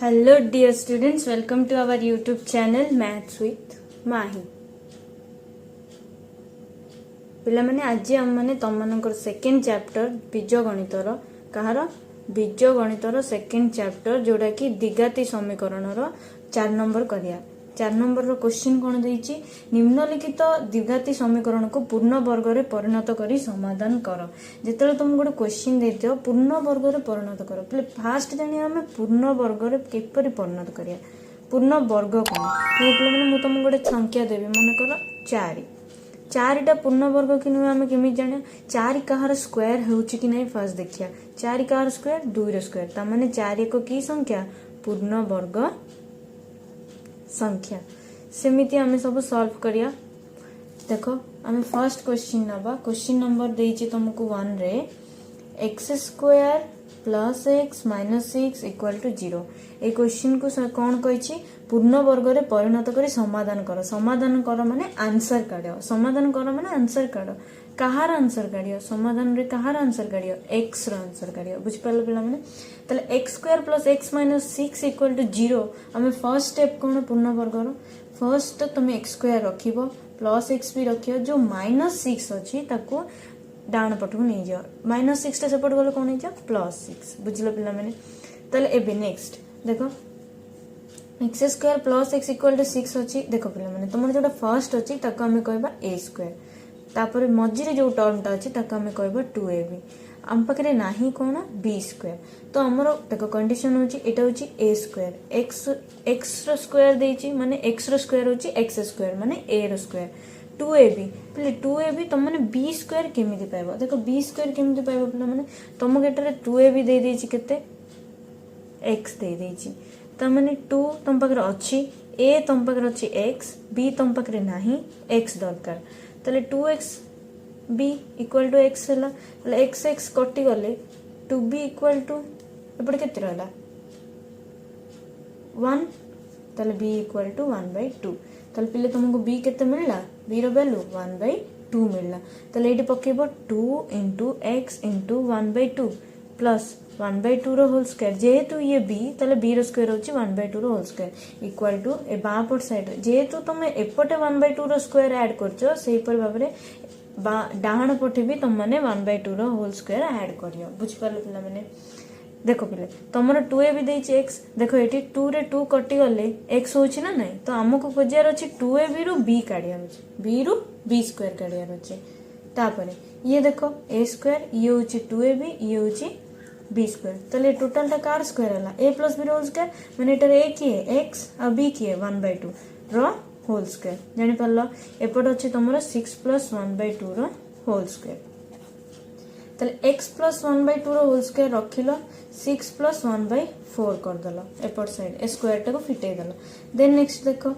Hello dear students, welcome to our YouTube channel Maths with Mahi. पिला माने आज हम माने तुम मानकर सेकेंड चैप्टर बीज गणितर कहार बीज गणितर सेकेंड चैप्टर जोड़ा कि द्विघाती समीकरण 4 नंबर करिया 4 नंबर रो क्वेश्चन कोन देइची निम्नलिखित द्विघाती समीकरण को पूर्ण वर्ग रे परिणत करी समाधान कर। जेतले तुम गोटे क्वेश्चन देइतो पूर्ण वर्ग रे परिणत कर पले फास्ट जानि हम पूर्ण वर्ग रे केपरि परिणत करिया। पूर्ण वर्ग कोन तो माने मु तुम गोटे संख्या देबी माने कर 4 चारिटा पूर्ण वर्ग कि आम केमी जाना 4 कहार स्क्वायर होउची कि नहीं फास्ट देखिया 4 कहार स्क्वायर 2 रो स्क्वायर ता माने 4 एक की संख्या पूर्ण वर्ग संख्या सेमिति आम सब सॉल्व करिया। देखो आम फर्स्ट क्वेश्चन नबा क्वेश्चन नंबर देइची तुमको 1 रे x square plus x minus 6 equal to 0 ए क्वेश्चन को कौन कही पूर्ण वर्ग रे परिणत करी समाधान कर माने आंसर काढ़ समाधान कर माने आंसर काढ़ कहार आंसर काढ़ समाधान रे कहार आंसर काढ़ x रो आंसर काढ़ बुझ पाल पिला माने तले x square plus x minus 6 equal to 0 हमें फर्स्ट स्टेप कौन पूर्ण वर्ग रो फर्स्ट तुम x स्क्वायर रखिबो प्लस x भी रखियो जो माइनस 6 अछि ताको डाउन पटको नहीं जाओ माइनस 6 टे सपोर्ट गले कोन जाओ प्लस 6 बुझलो पिला माने तले एबे नेक्स्ट देखो x square plus x equal to 6 अछि देखो पिला माने तुमर जोटा फर्स्ट अछि ताको हमें कहबा a स्क्वायर तापर मझी रे जो टर्मटा अछि ताको हमें कहबा 2ab हम पकरे नाही कोन b स्क्वायर तो हमर देखो कंडीशन होछि एटा होछि a स्क्वायर x रो स्क्वायर देछि माने x रो स्क्वायर होछि x स्क्वायर माने a रो स्क्वायर 2ab पले 2ab तुम माने b स्क्वायर केमिति पाइबो देखो b स्क्वायर केमिति पाइबो पिला माने तुम गेटरे 2ab दे देछि केते x दे देछि त माने 2 तुम पाखरे अछि a तुम पाखरे अछि x b तुम पाखरे नाही x दरकार तले 2x b equal to x हला तले x कटि गले 2b इक्वल टू एपड केते रहला 1 तले b इक्वल टू 1/2 तले पिले तुमको b केते मिलला b रो वैल्यू 1/2 मिलला तले एटी पकेबो 2 * x * 1/2 प्लस 1/2 रो होल स्क्वायर जेहेतु ये b तले b रो स्क्वायर होची 1/2 रो होल स्क्वायर इक्वल टू ए बापट साइड जेहेतु तुम एपटे 1/2 रो स्क्वायर ऐड करछो सेही पर भाबरे डाहण पटे भी तुम माने 1/2 रो होल स्क्वायर ऐड करियो बुझ पाले पिला माने देखो पिले तमरो 2a भी देछि x देखो एटी 2 रे 2 कटि गले x होची ना नहीं तो हमको खोजियार अछि 2ab रो b काढियार अछि b रो b स्क्वायर काढियार अछि तापरे ये देखो a स्क्वायर ये होची 2ab ये होची b स्क्वायर तले टोटल टा कार स्क्वायर हला a प्लस b रो होल स्क्वायर माने एटर a की है x और b की है 1/2 रो होल स्क्वायर जानि परलो एपट अछि तमरो 6 + 1/2 रो होल स्क्वायर तले x + 1/2 रो होल स्क्वायर रखिलो 6 + 1/4 कर दलो एपट साइड ए स्क्वायर टा को फिटे दलो देन नेक्स्ट देखो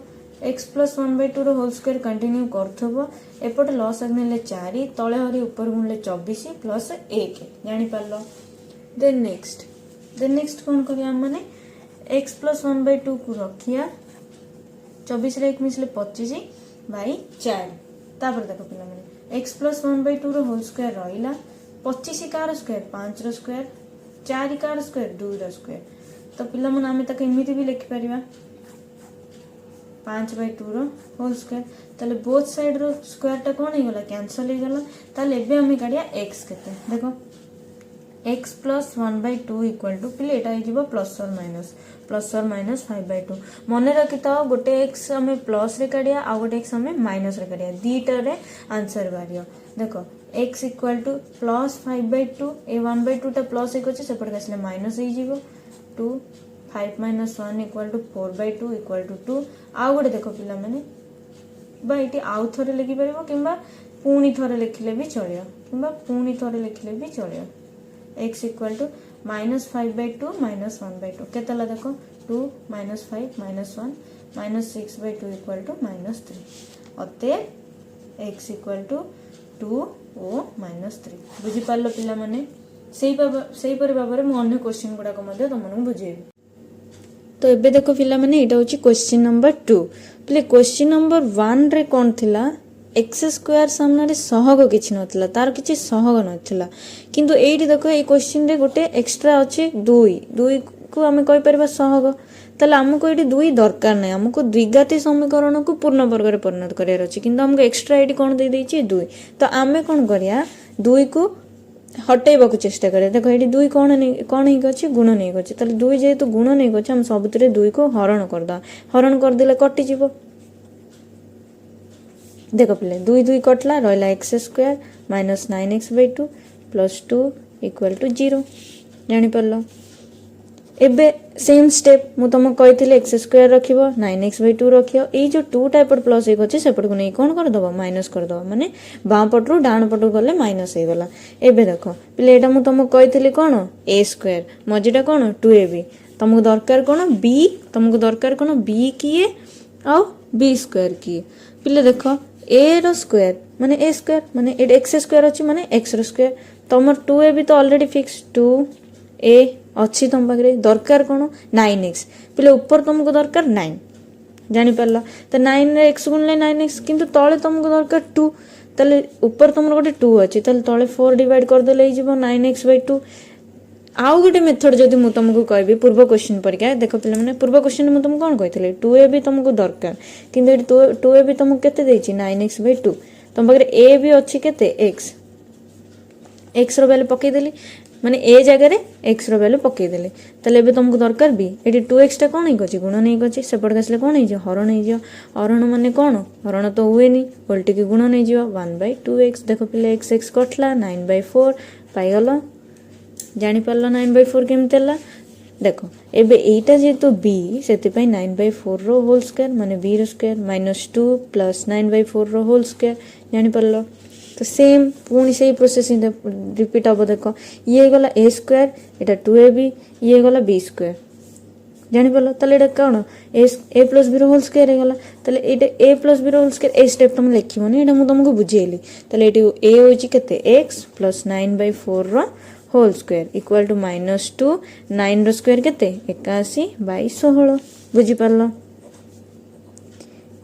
x + 1/2 रो होल स्क्वायर कंटिन्यू करथबो एपट लॉस आगनेले 4 तळे हरी ऊपर गुणले 24 + 1 जानि परलो देन नेक्स्ट कोन करिया माने x + 1/2 को रखिया 24 रे 1 मिसले 25/4 तापर देखो पिला माने x + 1/2 रो होल स्क्वायर रहिला 25 कार स्क्वायर 5 रो स्क्वायर 4 कार स्क्वायर 2 रो स्क्वायर तो पिला माने आमे तक इमिति भी लिखि परिबा 5/2 रो होल स्क्वायर तले बोथ साइड रो स्क्वायर टा कोन हे गला कैंसिल हे गला तले एबे हमें काढिया x केते देखो x + 1/2 इक्वल टू पिले एटा हे जिवो प्लस और माइनस 5/2 मने रखिताओ गोटे x हमें प्लस रे काढिया आ गोटे x हमें माइनस रे काढिया दीटा रे आंसर बारियो देखो x इक्वल टू प्लस 5/2 ए 1/2 टा प्लस एक अछि सेपट आसले माइनस हे जिवो 2 5 - 1 इक्वल टू 4/2 इक्वल टू 2 आ गोटे देखो पिला माने बा इटी आउ थरे लिखि परबो किबा पूणी थरे लिखले भी चलियो किबा पूणी थरे लिखले भी चलियो x इक्वल टू -5/2 -1/2 केतला देखो 2 - 5 -1 -6/2 इक्वल टू -3 अते x इक्वल टू 2 ओ -3 बुझी पालो पिला माने सेही पर बाबरे मु अन्य क्वेश्चन गुडा को मध्ये तुमनु बुझेबी तो एबे देखो पिला माने एटा होची question number 2 play question number 1 रे कोन थिला एक्स स्क्वायर सामने सहग किछि नथिला तार किछि सहग नथिला किंतु एठी देखो ए क्वेश्चन रे गोटे एक्स्ट्रा अछि 2 को आम कहीपर सहग ताले आमको ये दुई दरकार ना आमको द्विघाती समीकरण को पूर्ण वर्ग परिणत करार अच्छे कि आमको एक्सट्रा ये कौन दे देछि दुई तो आम कौन करिया दुई को हटेबा को चेष्टा करिया देखो ये दुई कौन नहीं अच्छे गुण नहीं अच्छे ताले दुई जेहेतु गुण नहीं अच्छे हम सबुत दुई को हरण करदा हरण करदे कटिଯିव देख पिले दुई दुई कटला रहा x square minus 9x/2 plus 2 equal to 0 जापर एबे सेम स्टेप मु तुम कही एक्स स्क्वायर रख 9x/2 रख ये जो 2 टाइप प्लस एक अच्छे सेपट को नहीं कौन करदे माइनस करदे माने बाँ पटू डाण पटू गले माइनस हो गला एबे देख पिले एटा मु तुमको कही कौन ए स्क्वायर मझीटा कौन 2ab तुमको दरकार कौन बी तुमको दरकार कौन बी किए आउ बी स्क्वायर किए पिले देख ए रो स्क्वायर माने ए स्क्वायर माने एक्स स्क्वायर अच्छी माने एक्स रो स्क्वायर तुम 2ab तो ऑलरेडी फिक्स 2a अच्छी तुम पाखे दरकार कौन 9x पिले ऊपर तुमको दरकार 9 जापर तो 9 रे x गुणले 9x किंतु तले तुमको दरकार 2 ताले ऊपर तुम गोटे 2 अच्छी ताले तले 4 डिवाइड करदे 9x/2 आउ गोटे मेथड जदि मु तुमको कहबी पूर्व क्वेश्चन परीक्षा देख पे मैंने पूर्व क्वेश्चन में तुमको कौन कही 2ab तुमको दरकार किंतु 2ab तुमको केते देछि 9x/2 तुम पाखे a भी अच्छी केते x रो वैल्यू पकईदेली माने ए जगह एक्स रो वैल्यू पकईदेली ताले एबे तुमको दरकार बी ये 2x टा कौन नहीं गुण नहीं गछि सेपट आसले कौन हो हरण हो हरण माने कौन हरण तो हुए नहीं उल्टी की गुण नहीं 1/2x देख पिले x x कटला 9/4 पाइगल जापर 9/4 केमती है देख एबे एटा जेहेतु बी से 9/4 रो होल स्क्वायर माने बी रो स्क्वायर -2 प्लस 9/4 रो होल स्क्वायर जापर तो सेम पुणी से प्रोसेसिंग रिपीट हम देख ये गला ए स्क्वायर एटा 2ab ये गला बी स्क्वायर जापर ताले एटा कौन ए प्लस बी रो होल स्क्वायर हो गला ताले एटा ए प्लस बी रो होल स्क्वायर ए स्टेप तुम लिखिबनी एटा मु तुमको बुझेली ताले एटी ए होची केते x प्लस 9/4 रो होल स्क्वायर इक्वल टू -2 9 रो स्क्वायर केते 81/16 बुझी पारलो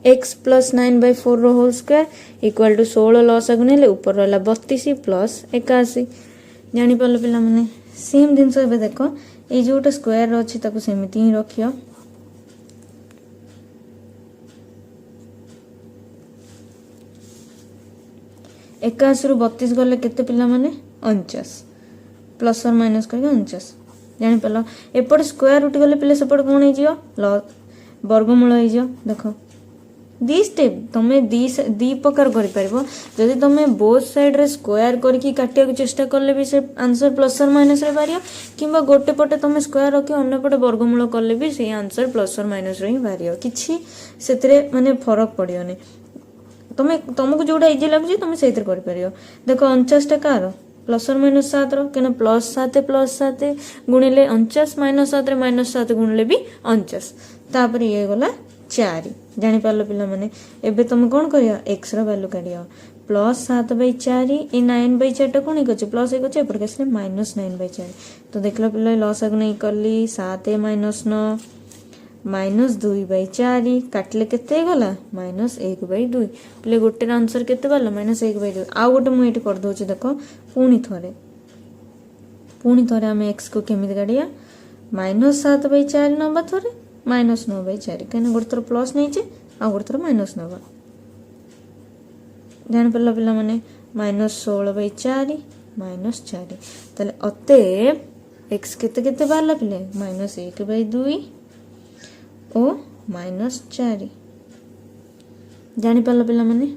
x प्लस 9/4 रो होल स्क्वायर इक्वल टू 16 लस गुणिले ऊपर रहा 32 प्लस 81 जापर पिला माने सेम जिनस ए देख ये जोटा स्क्वायर अच्छी सेमती ही रखियो एकाशी रु 32 गले केते पिला माने 49 प्लस और माइनस करके 49 जापर एपटे स्क्वायर उठी गले पिले सेपटे कौन हो वर्गमूल हो देख दी स्टेप तुम दी प्रकार कर तुम बोथ साइड रे स्क्वायर करके काटिया को चेष्टा कले भी से आंसर प्लस और माइनस रे बाहर किंबा गोटे पटे तुम स्क्वायर रखी अन्य पटे वर्गमूल कले भी से आंसर प्लस और माइनस रे ही बाहर किछि सेतरे माने फरक पड़ियोनी तुमको जोटा इजी लगुच तुम से कर देख 49 टा कार प्लस और माइनस 7 रो क्या +7 गुणिले 49 -7 रे -7 गुणिले भी 49 तापर ये गला 4 जापर पिला माने एबे तुम कौन कर एक्स रो वैल्यू काढ़ +7/4 ए 9/4 टा कौन अच्छे प्लस एक अच्छे एपट आसले -9/4 तो देख लो पिला लस आग नहीं कली 7 - 9 -2/4 काटले केते गला -1/2 पिले गोटे आंसर केते बाला -1/2 आ गोटे मुझे कर दउछि देखो पुणी थरे आम एक्स को केमिति काढ़िया -7/4 नबा थरे -9/4 कहीं गोटे थर प्लस नहीं आ गोटे थर माइनस नवा जापर पिला माने -16/4 -4 ताले अते एक्स केते केते बाहरला पिले -1/2 ओ -4 जापर पिला माने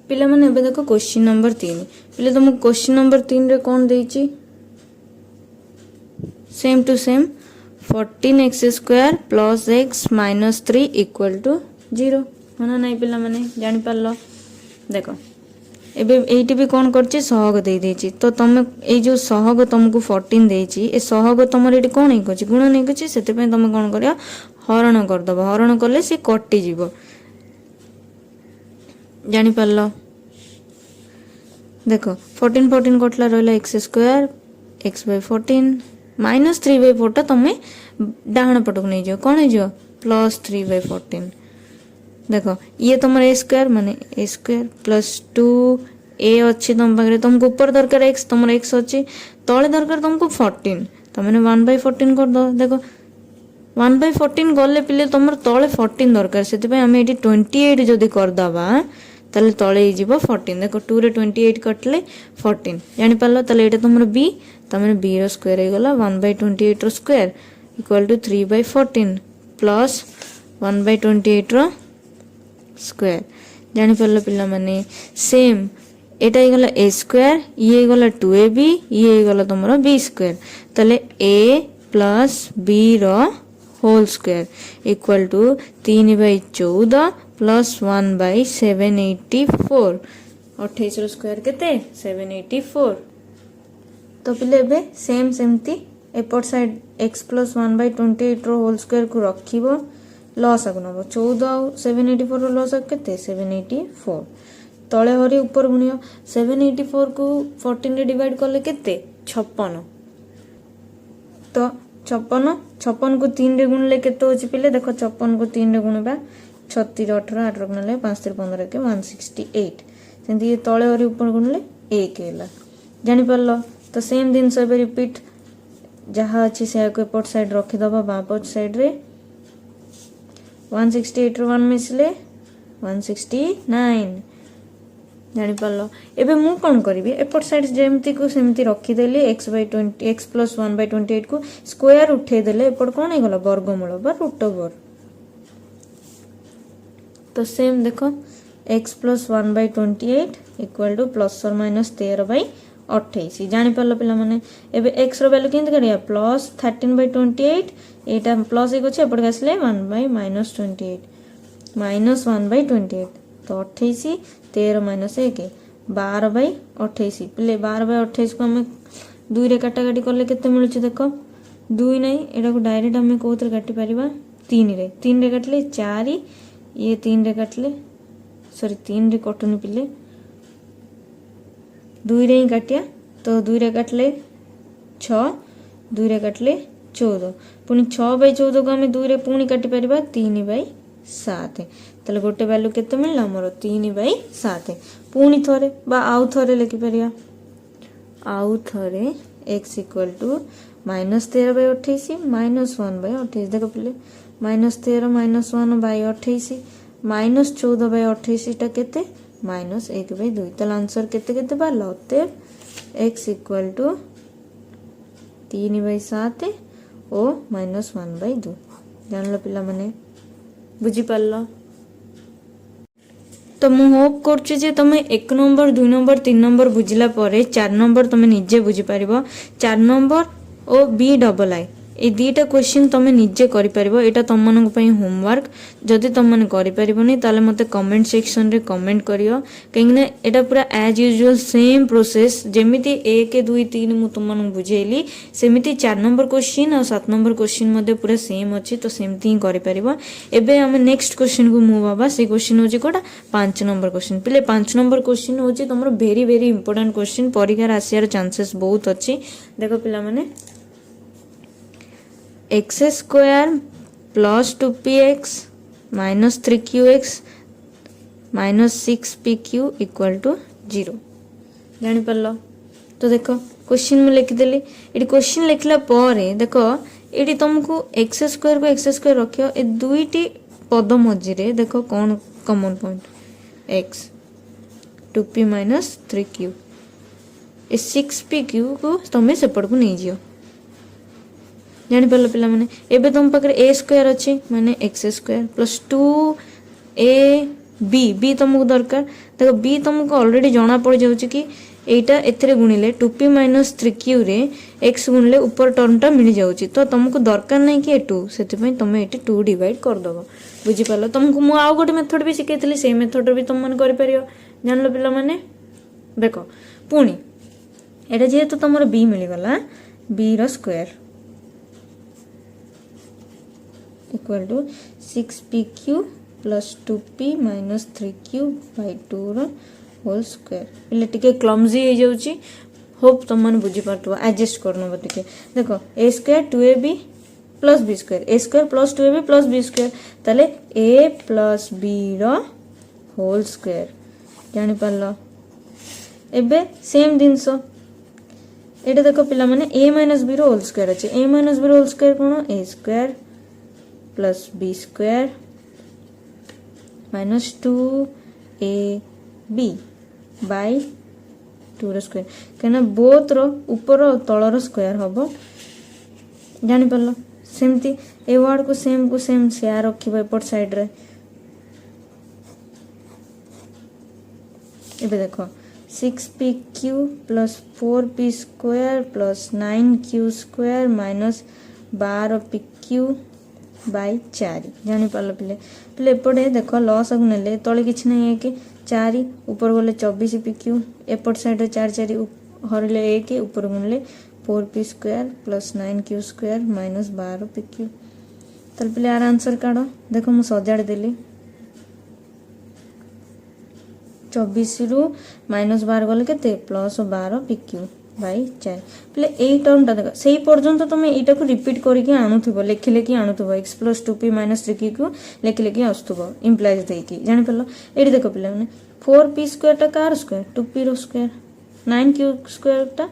पिला माने एबे देखो क्वेश्चन नंबर 3 पिले तुम क्वेश्चन नंबर 3 रे कौन देइची same to same 14x² plus x minus 3 equal to 0 माना नहीं पिला माने जानि पारलो देखो एबे एटी भी कौन करछि सहग दे देछि तो तुम ए जो सहग तुमको 14 देछि ए सहग तुमर एटी कौन नहीं करछि गुण नहीं करछि सेते पे तुम कौन करिया हरण कर दबो हरण करले से कटि जीवो जानि पारलो देखो 14 कटला रहला x² x/14 -3/4 टा तुम डाहण पटक नहीं जाओ कौन है +3/14 देखो ये तुम a² माने a² +2 ए अच्छी तुम पाखे तुमको ऊपर दरकार एक्स तुम एक्स अच्छी तले दरकार तुमको 14 तुमने 1/14 कर दो देखो 1/14 गले पिले तुम तले 14 दरकार से आम ये 28 जदि करदबा ताले तले हो 14 देखो 2 रे 28 कटले 14 जानी पारलो ताले एटा तुमर b तमने b रो स्क्वायर हे गला 1/28 रो स्क्वायर इक्वल टू 3/14 प्लस 1/28 रो स्क्वायर जानी पारलो पिला माने सेम एटा हे गला a स्क्वायर ये हे गला 2ab ये हे गला तुमर b स्क्वायर ताले a प्लस b रो whole square equal to 3/14 plus 1/784 28 रो स्क्वायर केते 784 तो पिले बे सेम सेमती एपट साइड x प्लस 1/28 रो होल स्क्वायर को रखिबो लॉस आगु नबो 14 आ 784 रो लॉस केते 784 तळे हरि ऊपर गुणियो 784 को 14 रे डिवाइड करले केते 56 तो 56 को 3 रे गुणले केते होची पिले देखो 56 को 3 रे गुणबा 36 18 8 गुणले 5 3 15 के 168 सेंती ये तळे हरि ऊपर गुणले 1 हेला जानि परलो तो सेम दिन सब रिपीट जहाँ अच्छी से को एपट साइड रखी दबा बापट साइड रे 168 रो 1 मिसले 169 जानि परलो एबे मु कोन करबी एपट साइड जेमती को सेमती रखी देली x/20 x + 1/28 को स्क्वायर उठे देले एपट कोन हे गला वर्गमूल बा रूट ओवर तो सेम देखो x + 1/28 इक्वल टू प्लस और माइनस 13/28 जानि परलो पिला माने एबे x रो वैल्यू केंत करिया प्लस 13/28 एटा प्लस एक अछि एपट आसले 1/28 माइनस 1/28 तो 28 13 माइनस 1 12/28 पिले 12/28 को हमें 2 रे काटा काटी करले केते मिलुची देखो 2 नहीं एटा को डायरेक्ट हमें कोथरे काटी परिबा 3 रे काटले 4 ये 3 रे काटले सॉरी 3 रे कटुनी पिले 2 रे ही काटिया तो 2 रे काटले 6 2 रे काटले 14 पुनी 6/14 को हमें 2 रे पुनी काटी परिबा 3/7 तले गोटे वैल्यू केते मिलला हमर 3/7 पुनी थरे बा आउ थरे लिखि परिया आउ थरे x इक्वल टू -13/28 -1/28 देखो पिले -13 -1/28 -14/28 टा केते -1/2 तले आंसर केते केते बारला होते x इक्वल टू 3/7 ओ -1/2 जानलो पिला माने बुझी पारलो तो मु होप करछु जे तमे 1 नंबर 2 नंबर 3 नंबर बुझिला परे 4 नंबर तमे निजे बुझी पारिबो 4 नंबर ओ बी डबल आई ए दीटा क्वेश्चन तमे निजे करि पारिबो एटा तमनक पई होमवर्क जदि तमने करि पारिबोनी ताले मते कमेंट सेक्शन रे कमेंट करियो कहिने एटा पूरा एज यूजुअल सेम प्रोसेस जेमिति 1 2 3 मु तमन बुझेली सेमिति 4 नंबर क्वेश्चन और 7 नंबर क्वेश्चन मध्ये पूरा सेम अछि तो सेमति ही करि पारिबो एबे हम नेक्स्ट क्वेश्चन को मूव बाबा से क्वेश्चन होची कोटा 5 नंबर क्वेश्चन पिले 5 नंबर क्वेश्चन होची तमरो वेरी वेरी इंपोर्टेंट क्वेश्चन परीक्षा आसियार चांसेस बहुत अछि देखो पिला माने x square plus 2px minus 3qx minus 6pq equal to 0 जानि परलो तो देखो क्वेश्चन में लिखि देली एडी क्वेश्चन लिखला परे देखो एडी तुमको x स्क्वायर को x स्क्वायर रखियो ए दुईटी पद मझी रे देखो कौन common point x 2p minus 3q ए 6pq को तमे सेपड़ को नहीं जियो जानि परलो पिला माने एबे तुम पाकर a स्क्वायर अछि माने x square plus 2ab b तुमको दरकार देखो b तुमको ऑलरेडी जाना पड़ जाउची कि एटा एथरे गुणिले 2p माइनस 3q रे x गुणिले ऊपर टर्म मिल जाउची तो तुमको दरकार नहीं कि 2 सेति पई तुम एटी 2 डिवाइड कर दबो बुझी पालो तुमको मु आउ गोटे मेथड भी सिखेतली से मेथड भी तुम मन करि परियो जानलो पिला माने देखो पुनी एटा जे तो तुमरो b मिली गला b रो square equal to 6pq plus 2p minus 3q by 2 रो होल स्क्वायर पिले टिके क्लमजी हो जाउची होप तुम मन बुझी पारतो एडजस्ट करनो टिके देखो a square 2ab plus b square a square plus 2ab plus b square तले a प्लस b रो होल स्क्वायर जानि पारलो एबे सेम जिनस एटा देख पिला माने a माइनस b रो होल स्क्वायर अछि a माइनस b रो होल स्क्वायर कोन a square plus b square minus 2ab by 2 रो स्क्वायर केना बोथ रो ऊपर और तळ रो स्क्वायर हबो जानि परलो सेमती ए वर्ड को सेम शेयर रखिबो एपट साइड रे एबे देखो 6pq plus 4p square plus 9q square minus 12pq by 4 जानि पारलो पिले एपटे देखो लॉस अगु नेले तळे किछ नै है कि 4 ऊपर गले 24pq एपट साइड रे 4 4 हरले 1 ऊपर गले 4p square plus 9q square minus 12pq तल पिले यार आंसर काढो देखो मु सजाड़ देली 24 रु माइनस 12 गले केते प्लस 12 pq बाय 4 प्ले एई टर्मटा देखो सेही पर्यंत तुम एटा को रिपीट करके आनुथबो लेखिले कि आनुथबो x + 2p - 3q को लेखिले कि आस्तबो इंप्लाइज देकी जानि परलो एडी देखो पिले माने 4p स्क्वायर टा कार स्क्वायर 2p रो स्क्वायर 9q स्क्वायर टा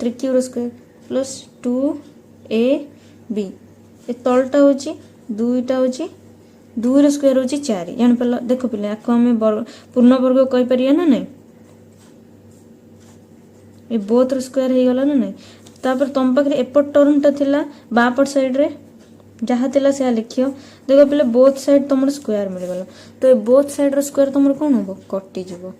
3q रो स्क्वायर प्लस 2ab ए तलटा होची दुईटा होची 2 रो स्क्वायर होची 4 जानि परलो देखो पिले आको हमें पूर्ण वर्ग कहि परिया ना नहीं ए बोथ रो स्क्वायर हे गला ना नहीं तापर तम पाखरे एपट टर्मटा थिला बापट साइड रे जहा थिला से लिखियो देखो पिले बोथ साइड तमर स्क्वायर मिल गला तो A both side row square तमर कोन होबो कटि जिवो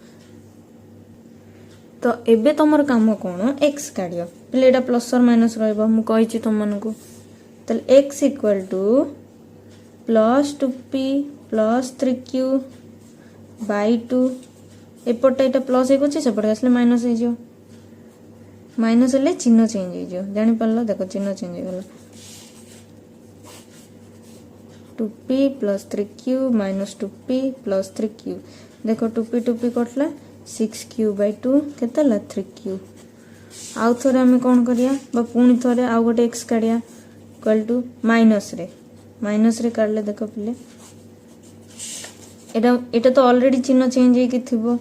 तो एबे तमर काम कोन x काढियो पिले एटा प्लस और माइनस रहबो मु कहि छि तुम मन को तल x = plus 2p plus 3q by 2 एपट एटा प्लस एक अछि सेपट आसले माइनस हे जियो माइनस ले चिन्ह चेंज हे जियो जानि परलो देखो चिन्ह चेंज हे गला 2p plus 3q minus 2p plus 3q देखो 2p कटला 6q बाय 2 केतला 3q आउ थोरे हम कोन करिया बा पुनी थोरे आउ गोटे x काढिया इक्वल टू माइनस रे काढले देखो पिले एटा तो ऑलरेडी चिन्ह चेंज हे कि थिबो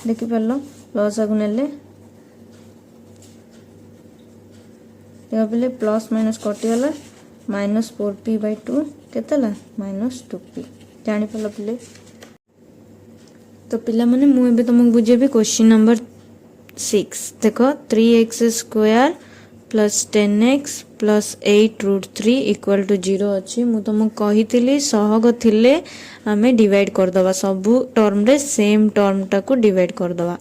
देखि परलो प्लस आगु नेले देखो पिले प्लस माइनस कटि गला minus 4p bye 2 केतला minus 2p जानि परलो पिले तो पिला माने मु एबे तुमको बुझेबी क्वेश्चन नंबर 6 देखो 3x square plus 10x plus 8√3 equal to 0 अच्छी मु तुमको कही सहग थिले आमे डिवाइड कर दवा सब टर्म रे सेम टर्म टा को डिवाइड कर दवा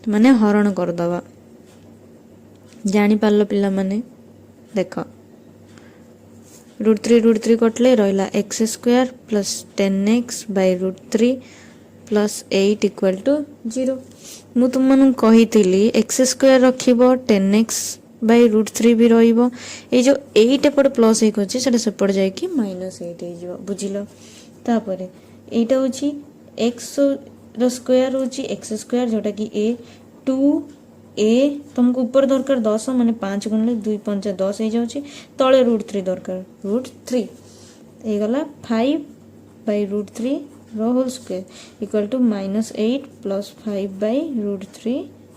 माने हरण कर दवा जानि पारलो पिला माने देखो √3 कटले रहला x square plus 10x by √3 plus 8 equal to 0 मु तुम मन कही x स्क्वायर रखिबो 10x बाय √3 भी रहिबो ए जो 8 एपट प्लस 1 अछि सेटा सेपट जाय कि -8 हे जिवो बुझिलो तापरे एटा होची x रो स्क्वायर होची x स्क्वायर जोटा कि a 2a तुमको ऊपर दरकार 10 माने 5 गुणले 2 5 10 हे जाउची तळे √3 दरकार √3 ए गला 5 बाय √3 रो whole square equal to -8 plus 5 by √3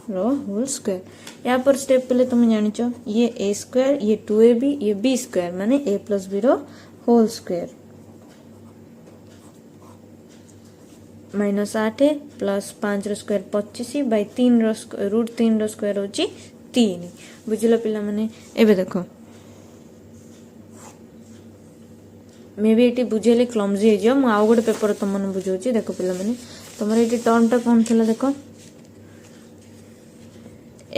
रो होल स्क्वायर या पर स्टेप पहले तुम जानिचो ये a स्क्वायर ये 2ab ये b स्क्वायर माने a प्लस b रो होल स्क्वायर -8 प्लस 5 रो स्क्वायर 25 बाय 3 रो √3 रो स्क्वायर होची 3 बुझिलो पिला माने एबे देखो मे बी एटी बुझेले क्लमजी हे जो मु आउ गोटे पेपर तुम मन बुझौची देखो पिला माने तमरे एटी टर्म टा कोन थिला देखो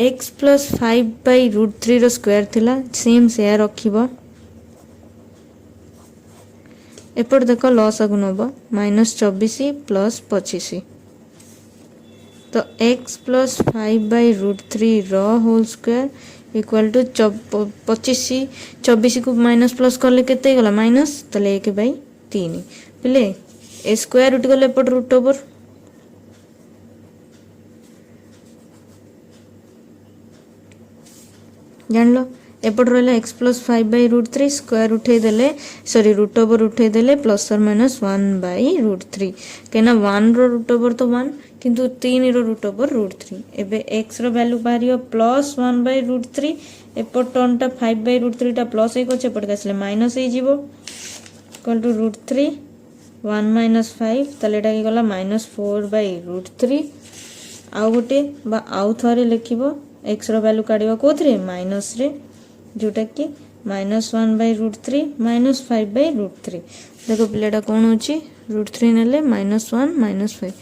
x प्लस 5 बाय √3 रो स्क्वायर थिला सेम शेयर रखिबो एपट देखो लॉस आगु नबो -24 प्लस 25 तो x प्लस 5 बाय √3 रो होल स्क्वायर इक्वल टू 24 को माइनस प्लस करले केते गला माइनस तले 1 बाय 3 पिले ए स्क्वायर उठ गले एपट रूट ओवर जान लो एपट रहा x प्लस 5 बाय √3 स्क्वायर उठे देले सॉरी √, उठे देले प्लस और माइनस 1 बाय √3 कहना 1 रो √, तो 1 किंतु 3 रो रूट ओवर √3 एबे x रो वैल्यू बाहरियो +1/√3 एपट टर्म टा 5/√3 टा प्लस एक अछि एपट आसले माइनस हे जीवो इक्वल टू √3 1 - 5 तले एटा गला -4/√3 आउ गोटे बा आउ थरे लिखिबो x रो वैल्यू काढिबो कोथरे माइनस रे जोटा कि -1/√3 -5/√3 देखो पिलेटा कौन होची √3 नेले -1 -5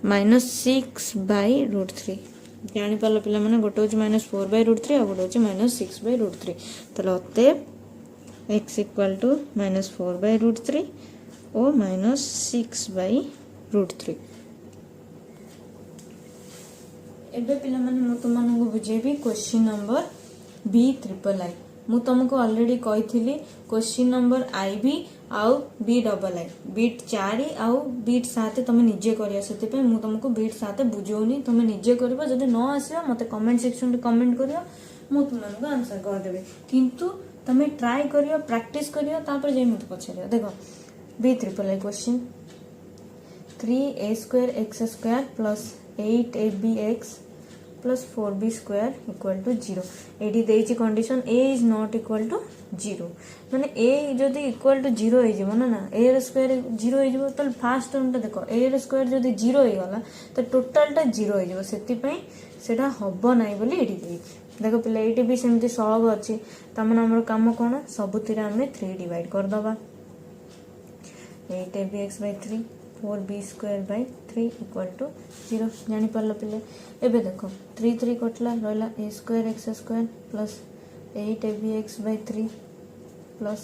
-6/√3 जानी पालो पिला माने गोटे होची -4/√3 आ गोटे होची -6/√3 तले अते x इक्वल टू -4/√3 और -6/√3 एबे पिला माने मु तुमन को बुझेबी क्वेश्चन नंबर B�III मु तुमको ऑलरेडी कही क्वेश्चन नंबर IB आउ B�II बीट 4 आउ बीट 7 तुम निजे करिया से मु तुमको बीट 7 बुझौनी तुम निजे करबो जदि न आसीबो मते कमेंट सेक्शन रे कमेंट करियो मु तुमको आंसर कर देबे किंतु तुम ट्राई करियो प्रैक्टिस करियो तापर जे मते पछरियो देखो B�III question 3a² x² + 8abx plus 4b² equal to 0 एडी देइची condition a is not equal to 0 माने a जदी equal to 0 हो जिवो ना a रो स्क्वायर 0 हो जिवो त फर्स्ट टर्म ता देखो a रो स्क्वायर जदी 0 हो गला त टोटल टा 0 हो जिवो सेति पई सेटा हबो नै बोली एडी देइची देखो पिले एटी भी सेमती सॉल्व अछि त मन हमर काम कोन सबुतिरा हमें 3 डिवाइड कर दबा 8abx/3 4b²/3 equal to 0 जानी पारलो पिले एबे देखो 3 3 कटला रहला a² x² plus 8abx/3 plus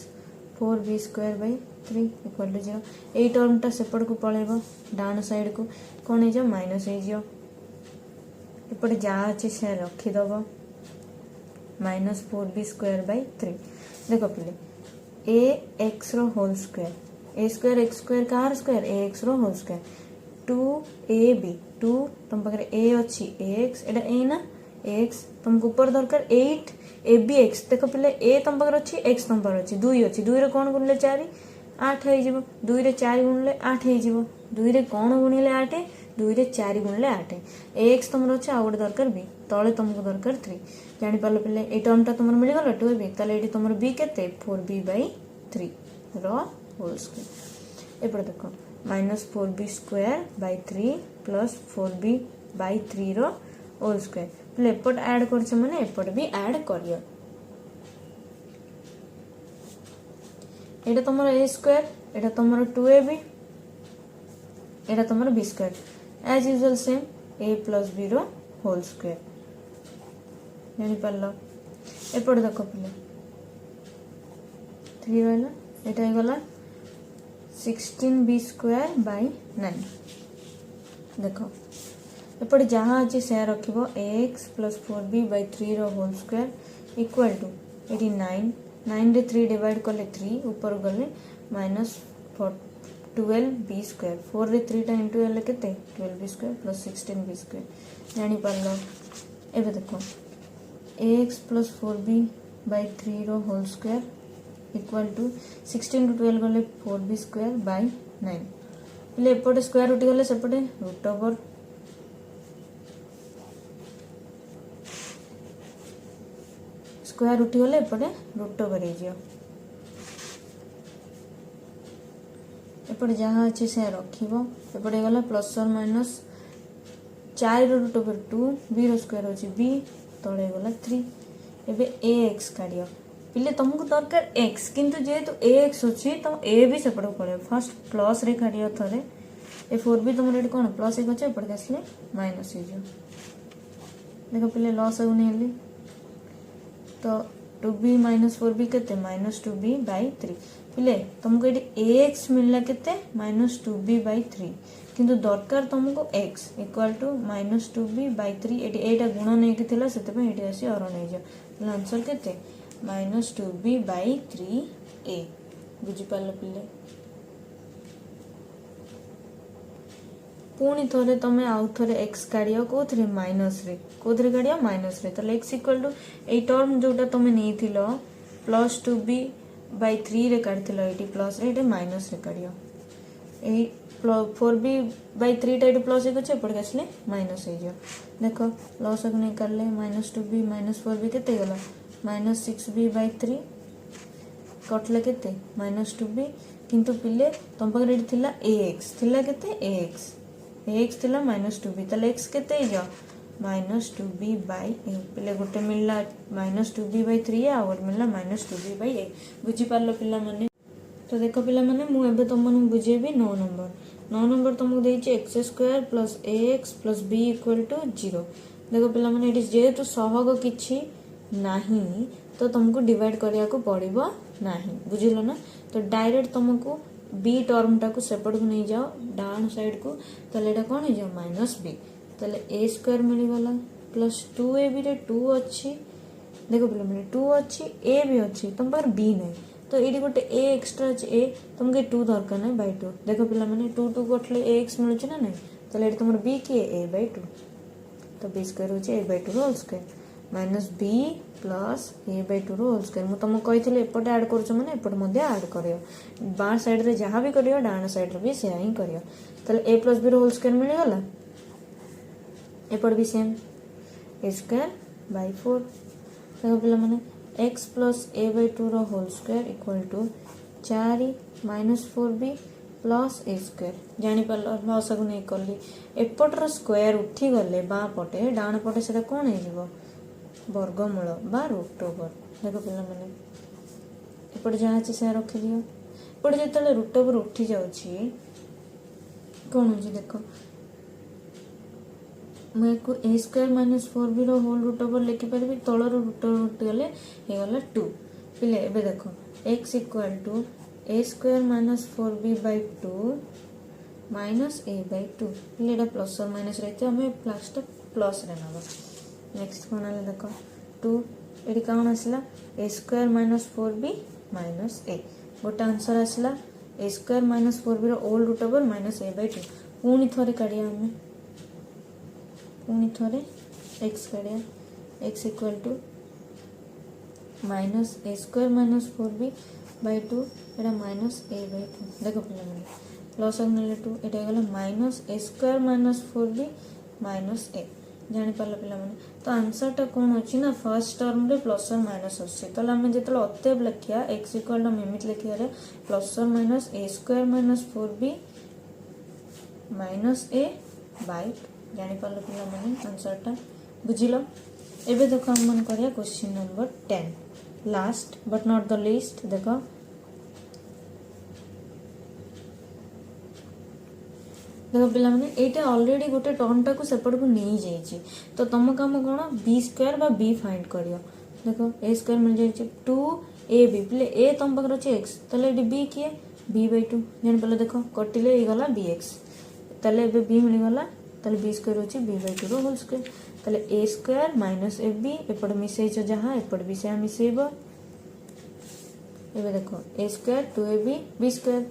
4b²/3 equal to 0 a term टा सेपड को पळेबो डाउन साइड को कोन हे जो माइनस हे जो एपड जा अछि से रखि दबो -4b²/3 देखो पिले ax रो होल स्क्वायर a² x² कार स्क्वायर ax रो होल स्क्वायर 2ab 2 तुम पाखरे a अछि ax एटा a ना ax तुमको ऊपर दरकार 8 abx देखो पहले a तुम पाखरे अछि x तुम पाखरे अछि 2 अछि 2 रे कोन गुणले 4 8 हे जिवो 2 रे 4 गुणले 8 हे जिवो 2 रे कोन गुणिले 8 2 रे 4 गुणले 8 ax तुमरो अछि आ गोटे दरकार b तळे तुमको दरकार 3 जानि पालो पहले ए टर्म टा तुमर मिल गला 2b ताले एटी तुमर b केते 4b/3 रो होल स्क्वायर एपड़ देखो -4b²/3 plus 4b/3 रो होल स्क्वायर पहले एपट ऐड करछ माने एपट भी ऐड करियो एटा तुमर a² एटा तुमर 2ab एटा तुमर b² as usual same a plus b रो होल स्क्वायर जानि पारलो एपट देखो पहले 3 रहला एटा हे गला 16b²/9 देखो एपटे जहाँ अच्छे से रखिबो ax plus 4b/3 रो होल स्क्वायर इक्वल टू 89 9 रे 3 डिवाइड करले 3 ऊपर गले -12b² 4 रे 3 टा इनटू एले केते 12b² plus 16b² जानि पारलो एबे देखो ax plus 4b/3 रो whole square equal to 16 to 12 गले 4b²/9 ले एपटे स्क्वायर रूट गले सेपटे रूट ओवर स्क्वायर रूट गले एपटे रूट ओवर हे जियो एपटे जहां अछि से रखिबो एपटे गला प्लस और माइनस 4 रो रूट ओवर 2 b रो स्क्वायर अछि b तळे गला 3 एबे ax काढियो पिले तुमको दरकार x किंतु जेहेतु ax अछि तो a भी सेपड़ पड़े फर्स्ट प्लस रे काढियो थरे ए 4b तुम रेड कोन प्लस एक अछि पड़ गसले माइनस हे जो देखो पिले लॉस होनी हेली तो 2b - 4b केते -2b/3 पिले तुमको एटी ax मिलला केते -2b/3 किंतु दरकार तुमको x equal to -2b/3 eighty एटा गुण नै के थिला सेते पे एटी आसी और नै जा आंसर केते -2b/3a बुझी पालो पिले पुणी थोड़े तमें आउ थोड़े x काढ़ियो कोथरे माइनस रे कोथरे काढ़ियो माइनस रे तो x इक्वल टू ए टर्म जोटा तमें नहीं थिलो +2b/3 रे काढ़िथिलो एटी प्लस रे एटी माइनस रे काढ़ियो ए फोर बी बै थ्री टाइट प्लस एक अच्छे एपटे आसले माइनस हो देख लस को नहीं काटे minus two B minus four B के गला minus six B by three कटले के माइनस टू बी किंतु पिले तुम पाखे ये ए एक्स के ए एक्स थिला माइनस टू बी ताले एक्स के minus two B by A पिले गोटे मिलला minus two B by three आ गोटे मिलला minus two B by A बुझीपार पिला माने तो देख पिला माने मुझे तुम मन बुझेबी 9 नंबर तुमको देती x square plus A x plus B equal to 0 देख पिला माने ये जेहेतु सहग किछि नहीं तो तुमको डिवाइड करिया को पड़िबो नहीं बुझिल ना तो डायरेक्ट तुमको बी टर्म टाको सेपट को नहीं जाओ डाउन साइड को ताले एटा कोन हो जाओ माइनस बी ताले ए स्क्वायर मिली गला प्लस 2ab रे 2 अच्छी देखो पिला माने 2 अच्छी ए भी अच्छी तुम पर बी नहीं तो ये गोटे ए एक्सट्रा अच्छे ए तुमको 2 दरकार ना बै 2 देख पिला माने 2 2 कटले ए एक्स मिलूँ ना नहीं ताले तुम बी किए ए बै 2 तो बी स्क्वायर हो A by 2 whole square minus B plus A by 2 whole square मुझे तुमको कही एपटे आड कर आड कर बाँ साइड रे जहाँ भी कर डाण साइड भी से ही कर A plus B whole square मिलगला एपट भी सेम ए स्क्वायर बै 4 देख पिला माने X plus A by 2 whole square equal to 4 minus 4b plus A square जापर लस को नहीं कली एपटर स्क्वायर उठी गले बाँ पटे डाण पटे से कौन हो वर्गमूल बा रूट ओवर देख पिला माने एपटे जहाँ अच्छे से रखी दियो एपटे जो रूट ओवर उठी जाऊँगी कौन हो देख मुझे A square minus 4b whole root over लिखिपारि तलर रूट ओवर उठीगले गला 2 पिले एबे देख X equal to A square minus 4b by 2 minus A by 2 पिले एटा प्लस और माइनस रही आम लास्ट प्लस रे नब नेक्स्ट कौन है देख 2 ये कौन आसला A square minus 4b minus A गोटे आंसर आसला A square minus 4b whole root over minus A by 2 पुणी थे काढ़िया आम पुणी थे एक्स काढ़िया X equal to minus A square minus 4b by 2 एटा माइनस ए बै 2 देख पे प्लस ने 2 ये गला minus A square minus 4b minus ए जापार पे तो आंसरटा कौन अच्छी ना फर्स्ट टर्म रे प्लस और माइनस अच्छे तो आम जो अतएव लिखा एक्स इक्वल एमती लिखा प्लस और minus A square minus 4b minus A बै जापार पे आंसरटा बुझिल एबे देख हम मन करिया question number 10 last but not the least देख देख पिला माने एटा ऑलरेडी गोटे टर्म टाको सेपट को नहीं जाइए तो तुम काम कौन बी स्क्वायर बा बी फाइंड करियो देख ए स्क्वायर मिल जाइए 2 ए बी पिले ए तुम पाखे अच्छे एक्स ताले बी किए बी बै 2 जान पे देख कटिले गला बी एक्स ताले बी मिलगला ताले बी स्क्वायर हो बी बै 2 होल स्क्वायर ताले A square minus A B एपट मिसई जहाँ एपट भी से मिसेब ए देख A square 2ab B square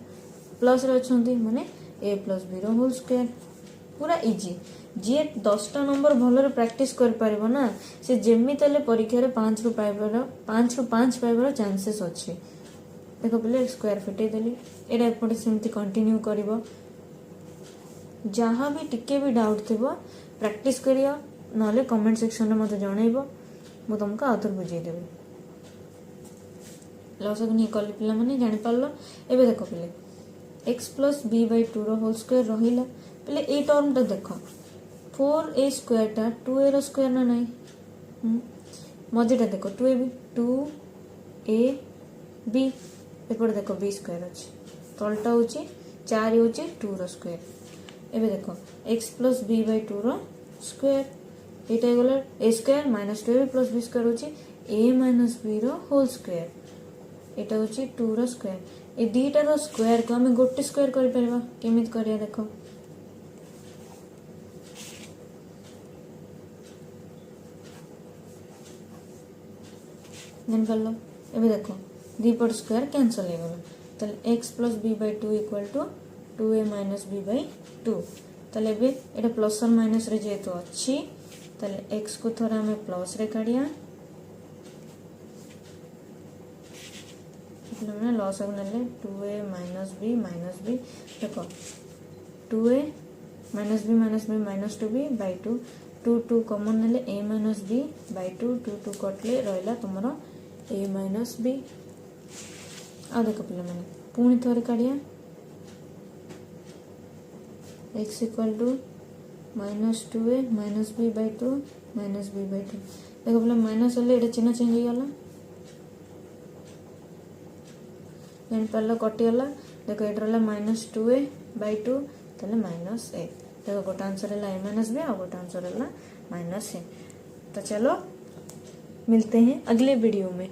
plus रे माने A plus B whole square पूरा इजी जी 10टा नंबर भल प्रैक्टिस कर पारिबो ना से जेमी तले परीक्षा 5 रु 5 पाइबार चांसेस अच्छे देख पे स्क्वायर फिटे देली एटा एपटे सेमती कंटिन्यू करिवो जहाँ भी टिके भी डाउट थी प्रैक्टिस करियो नले कमेंट सेक्शन में मत जनइबो मु तुमको आउथर बुझेदेवी लस को नहीं कल पिला माने जानि पारलो एबे देखो पिले x plus B by 2 whole square रहिला पिले ए टर्म टा देखो 4a स्क्वायर टा 2a रो स्क्वायर ना नहीं मझेटा देखो 2ab 2ab एपटे देखो b स्क्वायर अच्छे तलटा हूँ 4 हूँ 2 रो स्क्वायर एबे देखो एक्स प्लस बी बै 2 रो स्क्वायर ये गला ए स्क्वायर माइनस 2ab प्लस बी स्क्वायर हूँ A minus B whole square यहाँ हूँ 2 रो स्क्वायर ये दीटा रो स्क्वायर को आम गोटे स्क्वायर करमी करिया देख जान पार एबे देखो दीपट स्क्वायर कैंसल हो गला ताले X plus B by 2 equal to 2a minus B by 2 ताले बे एटा प्लस और माइनस रे जेतो अच्छी ताले एक्स को थोड़ा हमें प्लस रे काढ़िया लस ने 2a माइनस बी देख 2a minus B minus 2b by 2 2 2 common नेले a माइनस b बाय 2 2 2 कटले रहिला तुमर a माइनस b। आ देख पिला माने पुणी थोड़े काढ़िया x equal to minus 2a minus b by 2 minus b by 2 देखो पिला माइनस हेले एटा चिन्ह चेंज हो गला जान पारला कटि गला देखो एटा रहला माइनस 2a बाय 2 तले माइनस a देखो गोटे आंसर है a माइनस b और गोटे आंसर है माइनस a। तो चलो मिलते हैं अगले वीडियो में।